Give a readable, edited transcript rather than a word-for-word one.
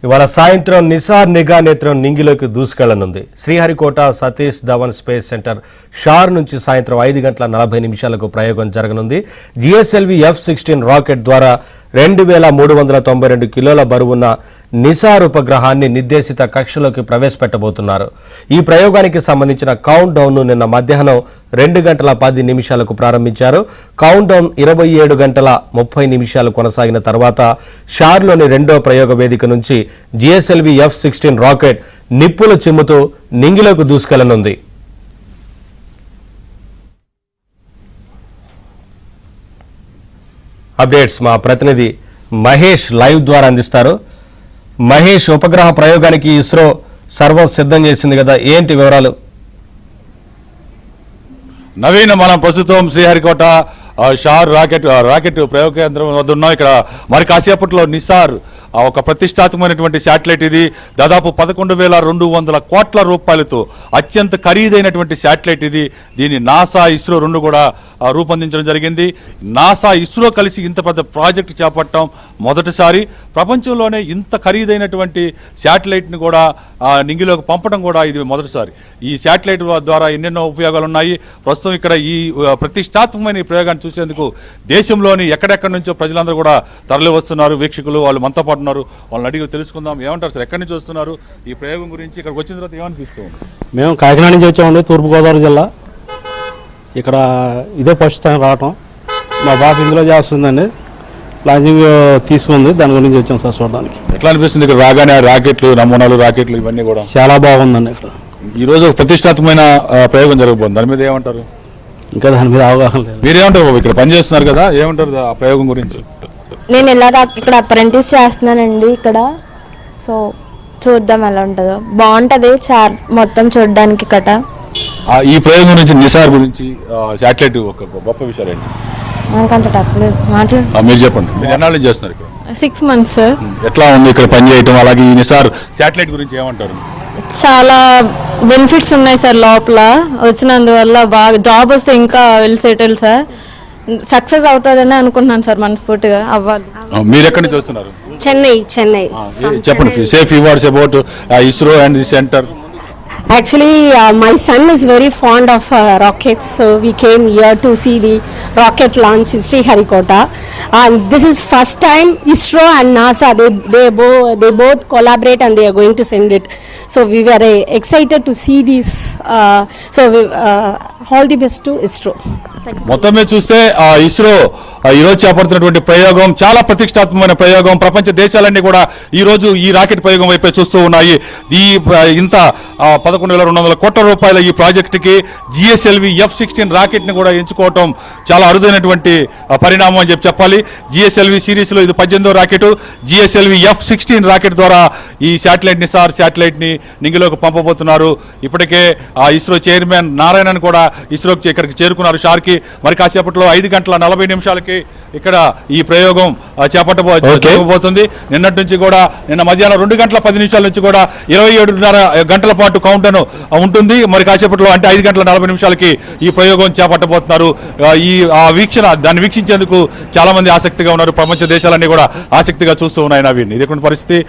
ఇవాళ సాయంత్రం నిసార్ నిఘా నేత్రం నింగిలోకి దూసుకెళ్లనుంది. శ్రీహరికోట సతీష్ ధవన్ స్పేస్ సెంటర్ షార్ నుంచి సాయంత్రం 5:40 ప్రయోగం జరగనుంది. జిఎస్ఎల్వి F-16 రాకెట్ ద్వారా 2392 కిలోల బరువున్న నిసార్ ఉపగ్రహాన్ని నిర్దేశిత కక్షలోకి ప్రవేశపెట్టబోతున్నారు. ఈ ప్రయోగానికి సంబంధించిన కౌంట్ డౌన్ ను నిన్న మధ్యాహ్నం 2:10 ప్రారంభించారు. కౌంట్ డౌన్ 27:30 కొనసాగిన తర్వాత షార్లోని రెండో ప్రయోగ వేదిక నుంచి జిఎస్ఎల్వి F-16 రాకెట్ నిప్పులు చిమ్ముతూ నింగిలోకి దూసుకెళ్లనుంది. అప్డేట్స్ మా ప్రతినిధి మహేష్ లైవ్ ద్వారా అందిస్తారు. మహేష్, ఉపగ్రహ ప్రయోగానికి ఇస్రో సర్వం సిద్ధం చేసింది కదా, ఏంటి వివరాలు? నవీన్, మనం ప్రస్తుతం శ్రీహరికోట షార్ రాకెట్ ప్రయోగ కేంద్రం వద్ద ఉన్నాం. ఇక్కడ మరి కాసేపట్లో నిసార్ ఒక ప్రతిష్టాత్మకమైనటువంటి శాటిలైట్. ఇది దాదాపు 11,200 కోట్ల రూపాయలతో అత్యంత ఖరీదైనటువంటి శాటిలైట్ ఇది. దీన్ని నాసా, ఇస్రో రెండు కూడా రూపొందించడం జరిగింది. నాసా, ఇస్రో కలిసి ఇంత పెద్ద ప్రాజెక్టు చేపట్టడం మొదటిసారి. ప్రపంచంలోనే ఇంత ఖరీదైనటువంటి శాటిలైట్ని కూడా నింగిలోకి పంపడం కూడా ఇది మొదటిసారి. ఈ శాటిలైట్ ద్వారా ఎన్నెన్నో ఉపయోగాలు ఉన్నాయి. ప్రస్తుతం ఇక్కడ ఈ ప్రతిష్టాత్మకమైన ఈ ప్రయోగాన్ని చూసేందుకు దేశంలోని ఎక్కడెక్కడి నుంచో ప్రజలందరూ కూడా తరలి వస్తున్నారు. వీక్షకులు వాళ్ళు మనతో పాటు ఉన్నారు. వాళ్ళని అడిగి తెలుసుకుందాం. ఏమంటారు సార్, ఎక్కడి నుంచి వస్తున్నారు? ఈ ప్రయోగం గురించి ఇక్కడికి వచ్చిన తర్వాత ఏమనిపిస్తుంది? మేము కాకినాడ నుంచి వచ్చామండి, తూర్పుగోదావరి జిల్లా. ఇక్కడ ఇదే ఫస్ట్ టైం రావటం. మా బాబు ఇందులో చేస్తుందండి, లాంచింగ్ తీసుకుంది, దాని గురించి వచ్చాం సార్ చూడడానికి. ఎట్లా అనిపిస్తుంది ఇక్కడ రాగానే? రాకెట్లు, నమూనాలు, రాకెట్లు ఇవన్నీ కూడా చాలా బాగుందండి. ఇక్కడ ఈరోజు ప్రతిష్టాత్మకమైన ప్రయోగం జరగబోతుంది. దాని మీద ఏమంటారు? ఇంకా దాని మీద అవగాహన లేదు. మీరేమంటారు బాబు? ఇక్కడ పనిచేస్తున్నారు కదా, ఏమంటారు ఆ ప్రయోగం గురించి? నేను ఇలాగా ఇక్కడ అప్రెంటిస్ చేస్తున్నానండి ఇక్కడ. సో చూద్దాం ఎలా ఉంటుందో. బాగుంటుంది మొత్తం చూడడానికి ఇక్కడ. ఈ ప్రయోగం గురించి, నిసార్ గురించి, శాటిలైట్ ఒక గొప్ప విషయాలు ఏంటి? మనకంత టచ్ లేదు, మాట్లాడు. మీరు చెప్పండి. మీరు ఎన్నాళ్ళు నుంచి చేస్తున్నారు ఇక్కడ? 6 months సార్. ఎట్లా ఉంది ఇక్కడ పని చేయటం? అలాగే ఈ నిసార్ శాటిలైట్ గురించి ఏమంటారు? చాలా బెనిఫిట్స్ ఉన్నాయి సార్. లోపల వచ్చినందువల్ల బాగా జాబ్ వస్తే ఇంకా వెల్ సెటిల్ సార్. సక్సెస్ అవుతుందని అనుకుంటున్నాను సార్, మనస్ఫూర్తిగా అవ్వాలి. మీరు ఎక్కడి నుంచి వస్తున్నారు? చెన్నై. చెప్పండి, safe words about ISRO and the centre. Actually, my son is very fond of rockets, so we came here to see the rocket launch in Sriharikota. And this is first time ISRO and NASA they both collaborate and they are going to send it. So we were excited to see this. So we, all the best to ISRO. మొత్తం మీద చూస్తే ఇస్రో ఈరోజు చేపడుతున్నటువంటి ప్రయోగం చాలా ప్రతిష్టాత్మకమైన ప్రయోగం. ప్రపంచ దేశాలన్నీ కూడా ఈరోజు ఈ రాకెట్ ప్రయోగం వైపే చూస్తూ ఉన్నాయి. ఈ ఇంత 11,200 కోట్ల రూపాయల ఈ ప్రాజెక్టుకి జిఎస్ఎల్వి F-16 రాకెట్ని కూడా ఎంచుకోవటం చాలా అరుదైనటువంటి పరిణామం అని చెప్పాలి. జిఎస్ఎల్వి సిరీస్లో ఇది 18వ రాకెట్. జిఎస్ఎల్వి F-16 రాకెట్ ద్వారా ఈ శాటిలైట్, నిసార్ శాటిలైట్ని నింగిలోకి పంపబోతున్నారు. ఇప్పటికే ఇస్రో చైర్మన్ నారాయణన్ కూడా ఇస్రోకి ఇక్కడికి చేరుకున్నారు, షార్కి. మరి కాసేపట్లో 5:40 ఇక్కడ ఈ ప్రయోగం చేపట్టబోతుంది. నిన్నటి నుంచి కూడా, నిన్న మధ్యాహ్నం 2:10 నుంచి కూడా 27:30 గంటల పాటు కౌంటర్ ఉంటుంది. మరి కాసేపట్లో అంటే 5:40 ఈ ప్రయోగం చేపట్టబోతున్నారు. దాన్ని వీక్షించేందుకు చాలా మంది ఆసక్తిగా ఉన్నారు. ప్రపంచ దేశాలన్నీ కూడా ఆసక్తిగా చూస్తూ ఉన్నాయి. నవీన్, ఇదే పరిస్థితి.